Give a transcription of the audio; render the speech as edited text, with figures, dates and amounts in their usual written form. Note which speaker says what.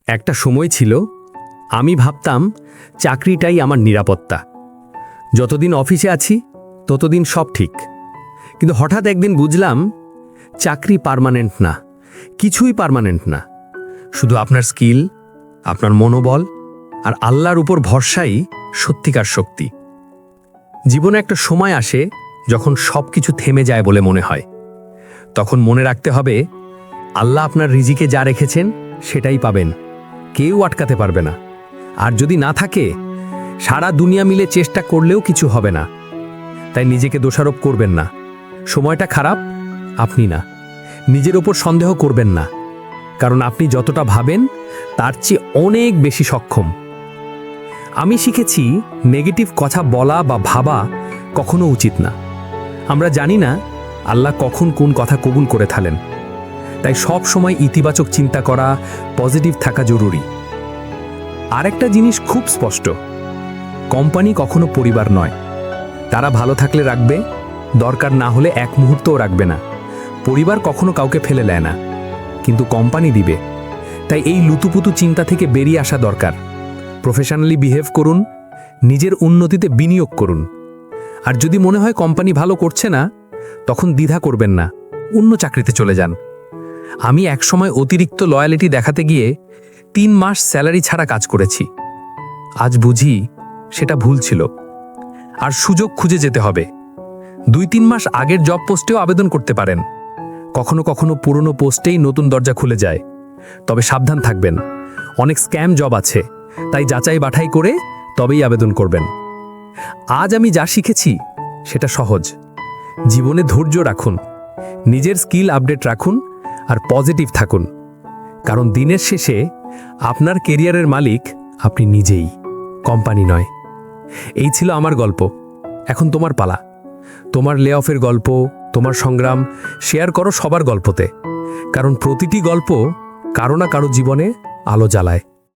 Speaker 1: একটা সময় ছিল আমি ভাবতাম চাকরিটাই আমার নিরাপত্তা। যতদিন অফিসে আছি ততদিন সব ঠিক। কিন্তু হঠাৎ একদিন বুঝলাম চাকরি পার্মানেন্ট না, কিছুই পার্মানেন্ট না। শুধু আপনার স্কিল, আপনার মনোবল আর আল্লাহর উপর ভরসাই সত্যিকার শক্তি। জীবনে একটা সময় আসে যখন সব কিছু থেমে যায় বলে মনে হয়। তখন মনে রাখতে হবে আল্লাহ আপনার রিজিকে যা রেখেছেন সেটাই পাবেন, কেউ আটকাতে পারবে না। আর যদি না থাকে, সারা দুনিয়া মিলে চেষ্টা করলেও কিছু হবে না। তাই নিজেকে দোষারোপ করবেন না। সময়টা খারাপ, আপনি না। নিজের ওপর সন্দেহ করবেন না, কারণ আপনি যতটা ভাবেন তার চেয়ে অনেক বেশি সক্ষম। আমি শিখেছি নেগেটিভ কথা বলা বা ভাবা কখনো উচিত না। আমরা জানি না আল্লাহ কখন কোন কথা কবুল করে থাকেন। তাই সব সময় ইতিবাচক চিন্তা করা, পজিটিভ থাকা জরুরি। আরেকটা জিনিস খুব স্পষ্ট, কোম্পানি কখনো পরিবার নয়। তারা ভালো থাকলে রাখবে, দরকার না হলে এক মুহূর্তও রাখবে না। পরিবার কখনো কাউকে ফেলে দেয় না, কিন্তু কোম্পানি দিবে। তাই এই লুতুপুতু চিন্তা থেকে বেরিয়ে আসা দরকার। প্রফেশনালি বিহেভ করুন, নিজের উন্নতিতে বিনিয়োগ করুন। আর যদি মনে হয় কোম্পানি ভালো করছে না, তখন দ্বিধা করবেন না, অন্য চাকরিতে চলে যান। আমি একসময় অতিরিক্ত লয়ালিটি দেখাতে গিয়ে 3 মাস স্যালারি ছাড়া কাজ করেছি। আজ বুঝি সেটা ভুল ছিল। আর সুযোগ খুঁজে যেতে হবে। 2-3 মাস আগের জব পোস্টেও আবেদন করতে পারেন। কখনো কখনো পুরনো পোস্টেই নতুন দরজা খুলে যায়। তবে সাবধান থাকবেন, অনেক স্ক্যাম জব আছে, তাই যাচাই বাছাই করে তবেই আবেদন করবেন। আজ আমি যা শিখেছি সেটা সহজ। জীবনে ধৈর্য রাখুন, নিজের স্কিল আপডেট রাখুন আর পজিটিভ থাকুন। কারণ দিনের শেষে আপনার কেরিয়ারের মালিক আপনি নিজেই, কোম্পানি নয়। এই ছিল আমার গল্প। এখন তোমার পালা। তোমার লে অফের গল্প, তোমার সংগ্রাম শেয়ার করো সবার গল্পতে। কারণ প্রতিটি গল্প কারো না কারো জীবনে আলো জ্বালায়।